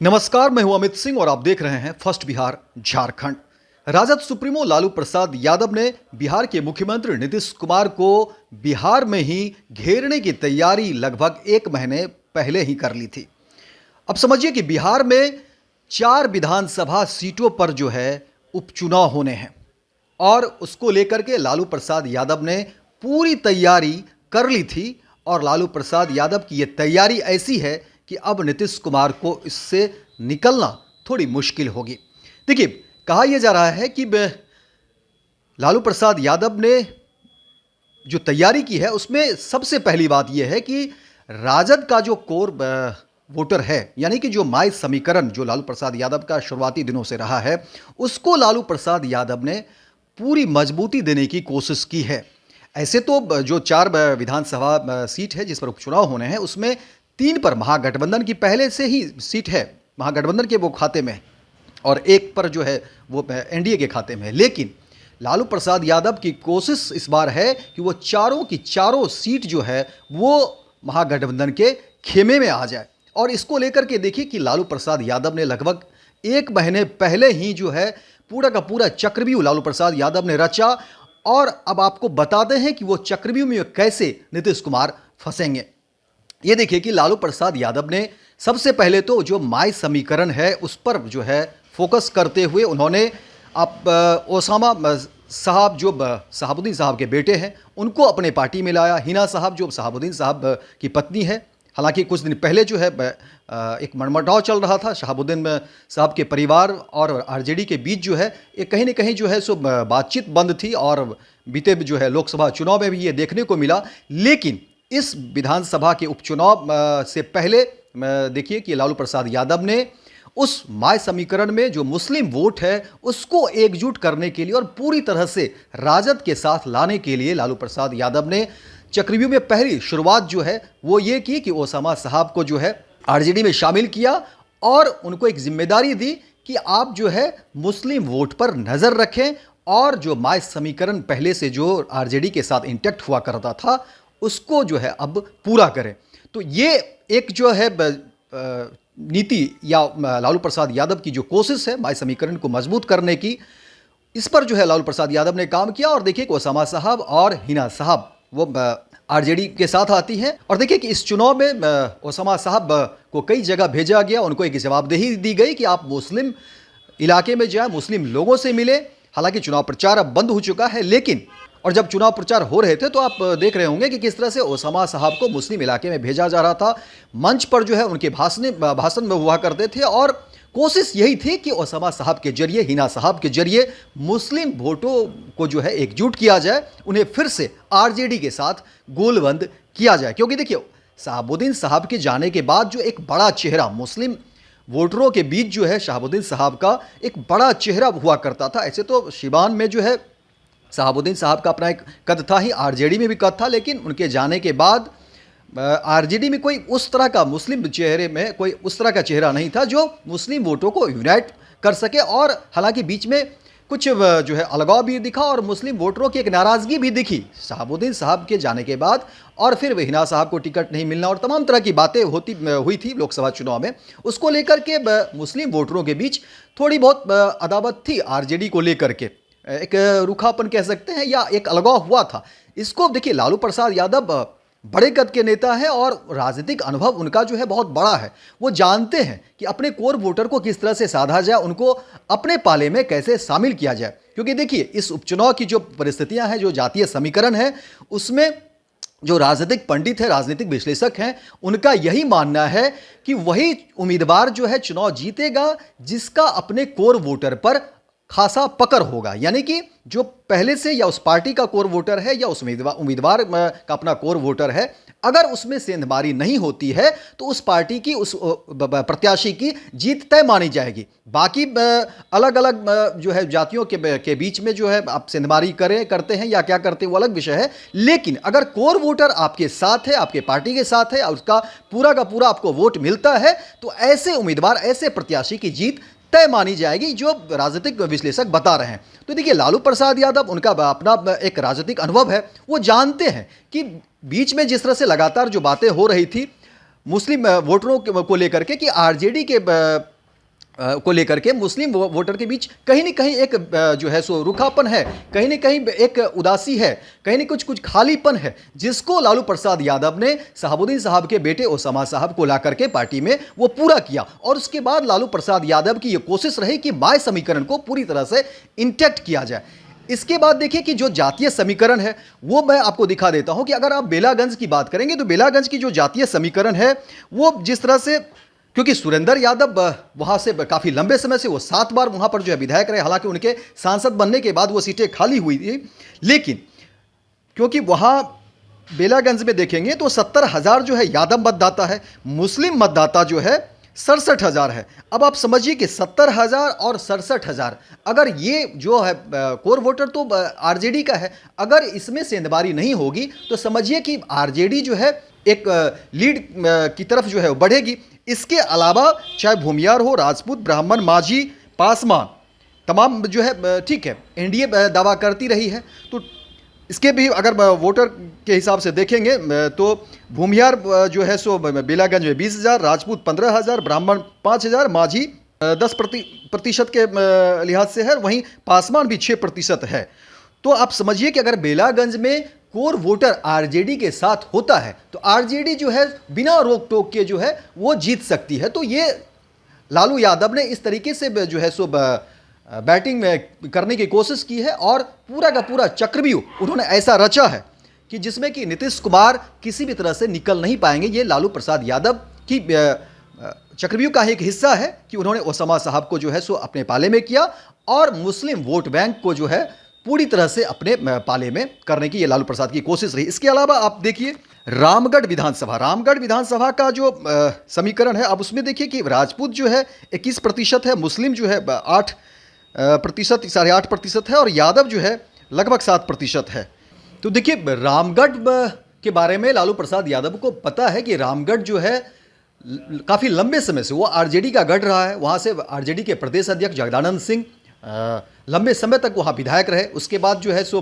नमस्कार, मैं हूं अमित सिंह और आप देख रहे हैं फर्स्ट बिहार झारखंड। राजद सुप्रीमो लालू प्रसाद यादव ने बिहार के मुख्यमंत्री नीतीश कुमार को बिहार में ही घेरने की तैयारी लगभग एक महीने पहले ही कर ली थी। अब समझिए कि बिहार में 4 विधानसभा सीटों पर जो है उपचुनाव होने हैं और उसको लेकर के लालू प्रसाद यादव ने पूरी तैयारी कर ली थी। और लालू प्रसाद यादव की ये तैयारी ऐसी है कि अब नीतीश कुमार को इससे निकलना थोड़ी मुश्किल होगी। देखिए, कहा यह जा रहा है कि लालू प्रसाद यादव ने जो तैयारी की है उसमें सबसे पहली बात यह है कि राजद का जो कोर वोटर है, यानी कि जो माई समीकरण जो लालू प्रसाद यादव का शुरुआती दिनों से रहा है, उसको लालू प्रसाद यादव ने पूरी मजबूती देने की कोशिश की है। ऐसे तो जो 4 विधानसभा सीट है जिस पर उपचुनाव होने हैं, उसमें 3 पर महागठबंधन की पहले से ही सीट है, महागठबंधन के वो खाते में, और 1 पर जो है वो एनडीए के खाते में है। लेकिन लालू प्रसाद यादव की कोशिश इस बार है कि वो चारों की चारों सीट जो है वो महागठबंधन के खेमे में आ जाए। और इसको लेकर के देखिए कि लालू प्रसाद यादव ने लगभग 1 महीने पहले ही जो है पूरा का पूरा चक्रव्यूह लालू प्रसाद यादव ने रचा। और अब आपको बताते हैं कि वो चक्रव्यूह में कैसे नीतीश कुमार फंसेंगे। ये देखिए कि लालू प्रसाद यादव ने सबसे पहले तो जो माई समीकरण है उस पर जो है फोकस करते हुए उन्होंने ओसामा साहब जो शहाबुद्दीन साहब के बेटे हैं उनको अपने पार्टी में लाया। हिना साहब जो शहाबुद्दीन साहब की पत्नी है, हालांकि कुछ दिन पहले जो है एक मनमुटाव चल रहा था शहाबुद्दीन साहब के परिवार और आरजेडी के बीच, जो है ये कहीं ना कहीं जो है सो बातचीत बंद थी और बीते जो है लोकसभा चुनाव में भी ये देखने को मिला। लेकिन इस विधानसभा के उपचुनाव से पहले देखिए कि लालू प्रसाद यादव ने उस माय समीकरण में जो मुस्लिम वोट है उसको एकजुट करने के लिए और पूरी तरह से राजद के साथ लाने के लिए लालू प्रसाद यादव ने चक्रव्यूह में पहली शुरुआत जो है वो ये की कि ओसामा साहब को जो है आरजेडी में शामिल किया और उनको एक जिम्मेदारी दी कि आप जो है मुस्लिम वोट पर नज़र रखें और जो माय समीकरण पहले से जो आरजेडी के साथ इंटैक्ट हुआ करता था उसको जो है अब पूरा करें। तो ये एक जो है नीति या लालू प्रसाद यादव की जो कोशिश है माय समीकरण को मजबूत करने की, इस पर जो है लालू प्रसाद यादव ने काम किया। और देखिए कि ओसामा साहब और हिना साहब वो आरजेडी के साथ आती हैं। और देखिए कि इस चुनाव में ओसामा साहब को कई जगह भेजा गया, उनको एक जवाबदेही दी गई कि आप मुस्लिम इलाके में जाएं, मुस्लिम लोगों से मिले। हालांकि चुनाव प्रचार अब बंद हो चुका है, लेकिन और जब चुनाव प्रचार हो रहे थे तो आप देख रहे होंगे कि किस तरह से ओसामा साहब को मुस्लिम इलाके में भेजा जा रहा था। मंच पर जो है उनके भाषण में हुआ करते थे और कोशिश यही थी कि ओसामा साहब के जरिए, हिना साहब के जरिए मुस्लिम वोटों को जो है एकजुट किया जाए, उन्हें फिर से आरजेडी के साथ गोलबंद किया जाए। क्योंकि देखिए शहाबुद्दीन साहब के जाने के बाद जो एक बड़ा चेहरा मुस्लिम वोटरों के बीच जो है शहाबुद्दीन साहब का एक बड़ा चेहरा हुआ करता था। ऐसे तो शिबान में जो है शहाबुद्दीन साहब का अपना एक कद था ही, आरजेडी में भी कद था, लेकिन उनके जाने के बाद आरजेडी में कोई उस तरह का मुस्लिम चेहरे में कोई उस तरह का चेहरा नहीं था जो मुस्लिम वोटों को यूनाइट कर सके। और हालांकि बीच में कुछ जो है अलगाव भी दिखा और मुस्लिम वोटरों की एक नाराज़गी भी दिखी शहाबुद्दीन साहब के जाने के बाद। और फिर हिना साहब को टिकट नहीं मिलना और तमाम तरह की बातें हुई थी लोकसभा चुनाव में, उसको लेकर के मुस्लिम वोटरों के बीच थोड़ी बहुत अदावत थी आरजेडी को लेकर के, एक रूखापन कह सकते हैं या एक अलगाव हुआ था। इसको देखिए लालू प्रसाद यादव बड़े कद के नेता है और राजनीतिक अनुभव उनका जो है बहुत बड़ा है। वो जानते हैं कि अपने कोर वोटर को किस तरह से साधा जाए, उनको अपने पाले में कैसे शामिल किया जाए। क्योंकि देखिए इस उपचुनाव की जो परिस्थितियां हैं, जो जातीय समीकरण है, उसमें जो राजनीतिक पंडित है, राजनीतिक विश्लेषक हैं, उनका यही मानना है कि वही उम्मीदवार जो है चुनाव जीतेगा जिसका अपने कोर वोटर पर खासा पकड़ होगा। यानी कि जो पहले से या उस पार्टी का कोर वोटर है या उस उम्मीदवार का अपना कोर वोटर है, अगर उसमें सेंधमारी नहीं होती है तो उस पार्टी की, उस प्रत्याशी की जीत तय मानी जाएगी। बाकी अलग अलग जो है जातियों के बीच में जो है आप सेंधमारी करते हैं या क्या करते हैं वो अलग विषय है। लेकिन अगर कोर वोटर आपके साथ है, आपके पार्टी के साथ है, उसका पूरा का पूरा आपको वोट मिलता है, तो ऐसे उम्मीदवार, ऐसे प्रत्याशी की जीत तय मानी जाएगी, जो राजनीतिक विश्लेषक बता रहे हैं। तो देखिए लालू प्रसाद यादव, उनका अपना एक राजनीतिक अनुभव है, वो जानते हैं कि बीच में जिस तरह से लगातार जो बातें हो रही थी मुस्लिम वोटरों को लेकर के कि आरजेडी के को लेकर के मुस्लिम वोटर के बीच कहीं ना कहीं एक जो है सो रुखापन है, कहीं ना कहीं एक उदासी है, कहीं ना कुछ खालीपन है, जिसको लालू प्रसाद यादव ने शहाबुद्दीन साहब के बेटे ओसामा साहब को ला करके पार्टी में वो पूरा किया। और उसके बाद लालू प्रसाद यादव की ये कोशिश रही कि बाय समीकरण को पूरी तरह से इंटैक्ट किया जाए। इसके बाद देखिए कि जो जातीय समीकरण है वो मैं आपको दिखा देता हूं कि अगर आप बेलागंज की बात करेंगे तो बेलागंज की जो जातीय समीकरण है वो जिस तरह से, क्योंकि सुरेंद्र यादव वहां से काफ़ी लंबे समय से वो 7 बार वहां पर जो है विधायक रहे, हालांकि उनके सांसद बनने के बाद वो सीटें खाली हुई थी, लेकिन क्योंकि वहां बेलागंज में देखेंगे तो 70,000 जो है यादव मतदाता है, मुस्लिम मतदाता जो है 67,000 है। अब आप समझिए कि 70,000 और 67,000, अगर ये जो है कोर वोटर तो आरजेडी का है, अगर इसमें सेंधमारी नहीं होगी तो समझिए कि आरजेडी जो है एक लीड की तरफ जो है बढ़ेगी। इसके अलावा चाहे भूमियार हो, राजपूत, ब्राह्मण, माझी, पासवान, तमाम जो है ठीक है एनडीए दावा करती रही है, तो इसके भी अगर वोटर के हिसाब से देखेंगे तो भूमियार जो है सो बेलागंज में 20,000, राजपूत 15,000, ब्राह्मण 5,000, माझी 10% के लिहाज से है, वहीं पासवान भी 6% है। तो आप समझिए कि अगर बेलागंज में कोर वोटर आरजेडी के साथ होता है तो आरजेडी जो है बिना रोक टोक के जो है वो जीत सकती है। तो ये लालू यादव ने इस तरीके से जो है सो बैटिंग में करने की कोशिश की है और पूरा का पूरा चक्रव्यूह उन्होंने ऐसा रचा है कि जिसमें कि नीतीश कुमार किसी भी तरह से निकल नहीं पाएंगे। ये लालू प्रसाद यादव की चक्रव्यूह का एक हिस्सा है कि उन्होंने ओसामा साहब को जो है सो अपने पाले में किया और मुस्लिम वोट बैंक को जो है पूरी तरह से अपने पाले में करने की ये लालू प्रसाद की कोशिश रही। इसके अलावा आप देखिए रामगढ़ विधानसभा का जो समीकरण है, अब उसमें देखिए कि राजपूत जो है 21% है, मुस्लिम जो है 8%, 8.5% है और यादव जो है लगभग 7% है। तो देखिए रामगढ़ के बारे में लालू प्रसाद यादव को पता है कि रामगढ़ जो है काफ़ी लंबे समय से वो आरजेडी का गढ़ रहा है। वहाँ से आरजेडी के प्रदेश अध्यक्ष जगदानंद सिंह लंबे समय तक वहाँ विधायक रहे। उसके बाद जो है सो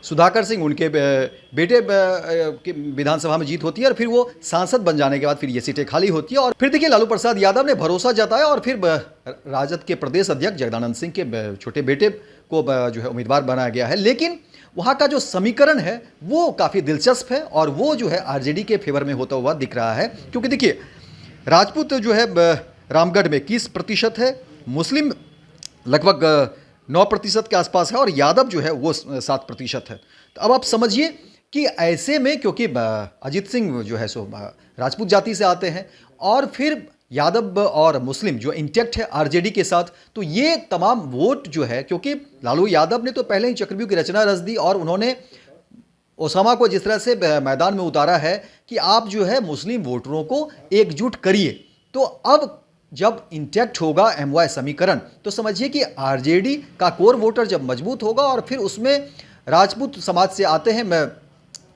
सुधाकर सिंह उनके बेटे के विधानसभा में जीत होती है और फिर वो सांसद बन जाने के बाद फिर ये सीटें खाली होती है। और फिर देखिए लालू प्रसाद यादव ने भरोसा जताया और फिर राजद के प्रदेश अध्यक्ष जगदानंद सिंह के छोटे बेटे को जो है उम्मीदवार बनाया गया है। लेकिन वहाँ का जो समीकरण है वो काफ़ी दिलचस्प है और वो जो है आरजेडी के फेवर में होता हुआ दिख रहा है, क्योंकि देखिए राजपूत जो है रामगढ़ में 21% है, मुस्लिम लगभग 9% के आसपास है और यादव जो है वो 7% है। तो अब आप समझिए कि ऐसे में, क्योंकि अजीत सिंह जो है सो राजपूत जाति से आते हैं और फिर यादव और मुस्लिम जो इंटैक्ट है आरजेडी के साथ, तो ये तमाम वोट जो है, क्योंकि लालू यादव ने तो पहले ही चक्रव्यूह की रचना रच दी और उन्होंने ओसामा को जिस तरह से मैदान में उतारा है कि आप जो है मुस्लिम वोटरों को एकजुट करिए। तो अब जब इंटैक्ट होगा एमवाई समीकरण तो समझिए कि आरजेडी का कोर वोटर जब मजबूत होगा और फिर उसमें राजपूत समाज से आते हैं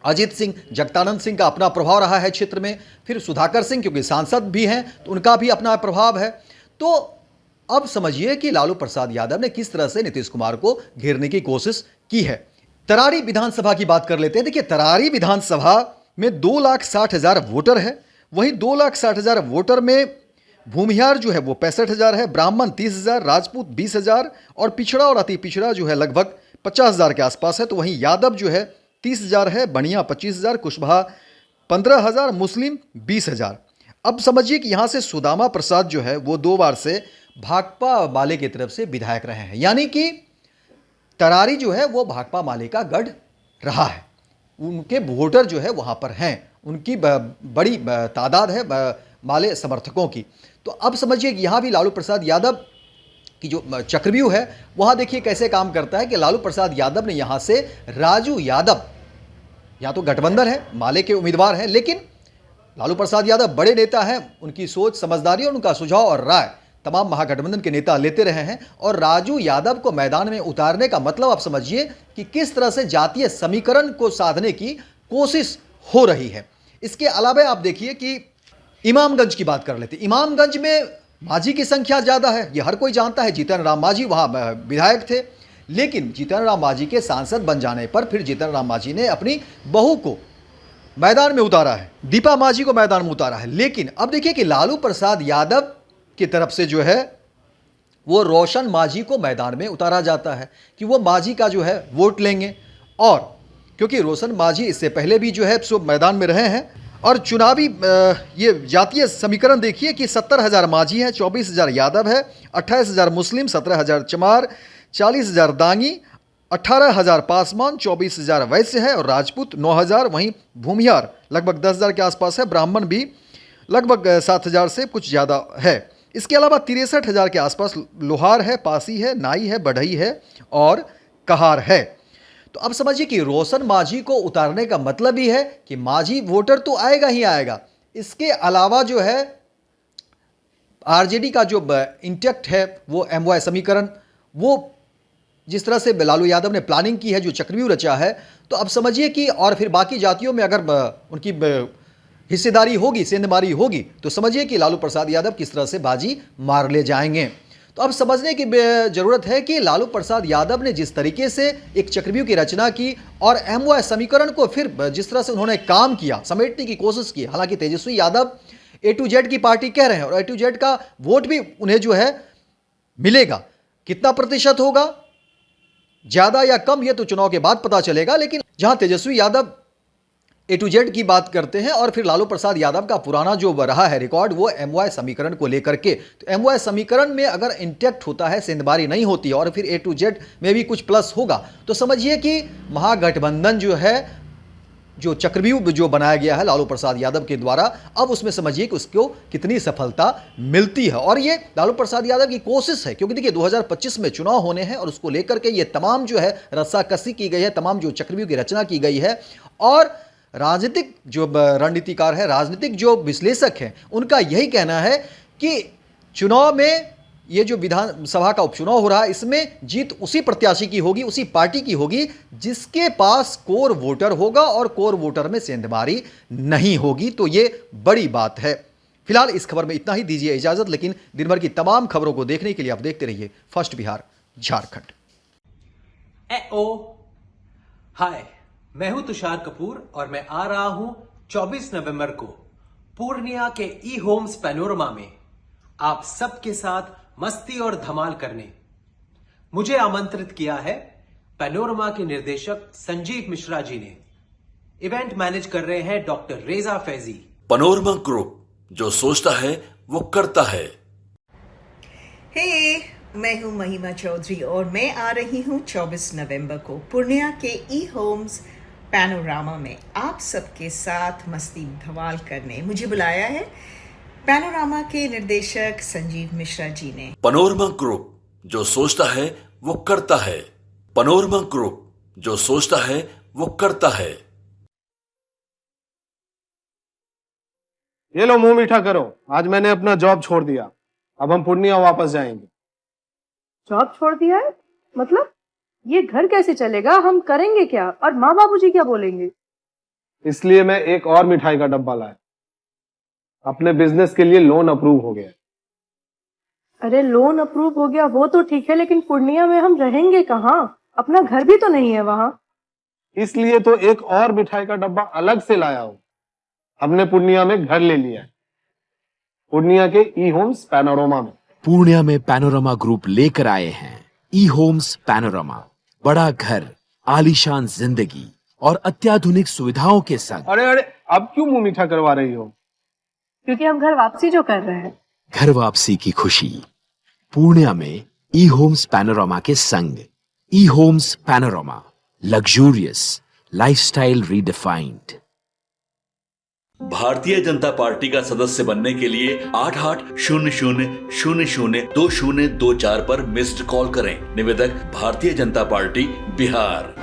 अजीत सिंह, जगदानंद सिंह का अपना प्रभाव रहा है क्षेत्र में, फिर सुधाकर सिंह क्योंकि सांसद भी हैं तो उनका भी अपना प्रभाव है। तो अब समझिए कि लालू प्रसाद यादव ने किस तरह से नीतीश कुमार को घेरने की कोशिश की है। तरारी विधानसभा की बात कर लेते हैं। देखिए तरारी विधानसभा में 2,60,000 वोटर है, वहीं 2,60,000 वोटर में भूमिहार जो है वो 65,000 है, ब्राह्मण 30,000, राजपूत 20,000 और पिछड़ा और अति पिछड़ा जो है लगभग 50,000 के आसपास है। तो वहीं यादव जो है 30,000 है, बनिया 25,000, कुशवाहा 15,000, मुस्लिम 20,000। अब समझिए कि यहाँ से सुदामा प्रसाद जो है वो 2 बार से भाकपा माले की तरफ से विधायक रहे हैं, यानी कि तरारी जो है वो भाकपा माले का गढ़ रहा है। उनके वोटर जो है वहाँ पर हैं, उनकी बड़ी तादाद है माले समर्थकों की। तो अब समझिए कि यहाँ भी लालू प्रसाद यादव की जो चक्रव्यूह है वहाँ देखिए कैसे काम करता है कि लालू प्रसाद यादव ने यहाँ से राजू यादव, या तो गठबंधन है, माले के उम्मीदवार हैं, लेकिन लालू प्रसाद यादव बड़े नेता हैं, उनकी सोच समझदारी और उनका सुझाव और राय तमाम महागठबंधन के नेता लेते रहे हैं और राजू यादव को मैदान में उतारने का मतलब आप समझिए कि किस तरह से जातीय समीकरण को साधने की कोशिश हो रही है। इसके अलावा आप देखिए कि इमामगंज की बात कर लेते हैं। इमामगंज में माझी की संख्या ज़्यादा है, ये हर कोई जानता है। जीतन राम माझी वहाँ विधायक थे, लेकिन जीतन राम माझी के सांसद बन जाने पर फिर जीतन राम माझी ने अपनी बहू को मैदान में उतारा है, दीपा मांझी को मैदान में उतारा है। लेकिन अब देखिए कि लालू प्रसाद यादव की तरफ से जो है वो रोशन मांझी को मैदान में उतारा जाता है कि वो मांझी का जो है वोट लेंगे। और क्योंकि रोशन मांझी इससे पहले भी जो है सो मैदान में रहे हैं और चुनावी ये जातीय समीकरण देखिए कि 70,000 मांझी है, 24,000 यादव है, 28,000 मुस्लिम, 17,000 चमार, 40,000 दांगी, 18,000 पासवान, 24,000 वैश्य है और राजपूत 9,000। वहीं भूमिहार लगभग 10,000 के आसपास है, ब्राह्मण भी लगभग 7,000 से कुछ ज़्यादा है। इसके अलावा 63,000 के आसपास लोहार है, पासी है, नाई है, बढ़ई है और कहार है। तो अब समझिए कि रोशन मांझी को उतारने का मतलब ही है कि मांझी वोटर तो आएगा ही आएगा, इसके अलावा जो है आरजेडी का जो इंटैक्ट है वो एमवाय समीकरण, वो जिस तरह से लालू यादव ने प्लानिंग की है, जो चक्रव्यूह रचा है, तो अब समझिए कि और फिर बाकी जातियों में अगर उनकी हिस्सेदारी होगी, सेंधमारी होगी, तो समझिए कि लालू प्रसाद यादव किस तरह से बाजी मार ले जाएंगे। तो अब समझने की जरूरत है कि लालू प्रसाद यादव ने जिस तरीके से एक चक्रव्यूह की रचना की और एमवाय समीकरण को फिर जिस तरह से उन्होंने काम किया, समेटने की कोशिश की। हालांकि Tejashwi Yadav A to Z की पार्टी कह रहे हैं और A to Z का वोट भी उन्हें जो है मिलेगा। कितना प्रतिशत होगा, ज्यादा या कम, ये तो चुनाव के बाद पता चलेगा। लेकिन जहां Tejashwi Yadav A to Z की बात करते हैं और फिर लालू प्रसाद यादव का पुराना जो रहा है रिकॉर्ड वो एमवाय समीकरण को लेकर के, तो एमवाय समीकरण में अगर इंटैक्ट होता है, सेंधमारी नहीं होती है और फिर A to Z में भी कुछ प्लस होगा, तो समझिए कि महागठबंधन जो है, जो चक्रव्यूह जो बनाया गया है लालू प्रसाद यादव के द्वारा, अब उसमें समझिए कि उसको कितनी सफलता मिलती है। और ये लालू प्रसाद यादव की कोशिश है, क्योंकि देखिए 2025 में चुनाव होने हैं और उसको लेकर के ये तमाम जो है रस्साकसी की गई है, तमाम जो चक्रव्यूह की रचना की गई है। और राजनीतिक जो रणनीतिकार है, राजनीतिक जो विश्लेषक हैं, उनका यही कहना है कि चुनाव में ये जो विधानसभा का उपचुनाव हो रहा है, इसमें जीत उसी प्रत्याशी की होगी, उसी पार्टी की होगी जिसके पास कोर वोटर होगा और कोर वोटर में सेंधमारी नहीं होगी। तो ये बड़ी बात है। फिलहाल इस खबर में इतना ही, दीजिए इजाजत। लेकिन दिन भर की तमाम खबरों को देखने के लिए आप देखते रहिए फर्स्ट बिहार झारखंड। हाय, मैं हूं तुषार कपूर और मैं आ रहा हूं 24 नवंबर को पूर्णिया के ई होम्स पैनोरमा में आप सबके साथ मस्ती और धमाल करने। मुझे आमंत्रित किया है पैनोरमा के निर्देशक संजीव मिश्रा जी ने। इवेंट मैनेज कर रहे हैं डॉक्टर रेजा फैजी। पैनोरमा ग्रुप, जो सोचता है वो करता है। हे, मैं हूं महिमा चौधरी और मैं आ रही हूं 24 नवंबर को पूर्णिया के ई होम्स पैनोरामा में आप सबके साथ मस्ती धमाल करने। मुझे बुलाया है पैनोरामा के निर्देशक संजीव मिश्रा जी ने। पैनोरमा ग्रुप, जो सोचता है वो करता है। पैनोरमा ग्रुप, जो सोचता है वो करता है। ये लो, मुंह मीठा करो। आज मैंने अपना जॉब छोड़ दिया, अब हम पूर्णिया वापस जाएंगे। जॉब छोड़ दिया है? मतलब ये घर कैसे चलेगा? हम करेंगे क्या? और माँ बाबूजी क्या बोलेंगे? इसलिए मैं एक और मिठाई का डब्बा लाया। अपने बिजनेस के लिए लोन अप्रूव हो गया। अरे लोन अप्रूव हो गया वो तो ठीक है, लेकिन पूर्णिया में हम रहेंगे कहाँ? अपना घर भी तो नहीं है वहाँ। इसलिए तो एक और मिठाई का डब्बा अलग से लाया हूँ। हमने पूर्णिया में घर ले लिया है, पूर्णिया के ई होम्स पैनोरमा में। पूर्णिया में पैनोरमा ग्रुप लेकर आए हैं ई होम्स पैनोरमा। बड़ा घर, आलीशान जिंदगी और अत्याधुनिक सुविधाओं के संग। अरे अब क्यों मुंह मीठा करवा रही हो? क्योंकि हम घर वापसी जो कर रहे हैं। घर वापसी की खुशी पूर्णिया में ई होम्स पैनोरमा के संग। E homes panorama, luxurious lifestyle redefined. Bharatiya Janata party का सदस्य बनने के लिए 8800002024 पर मिस्ड कॉल करें। निवेदक भारतीय जनता पार्टी बिहार।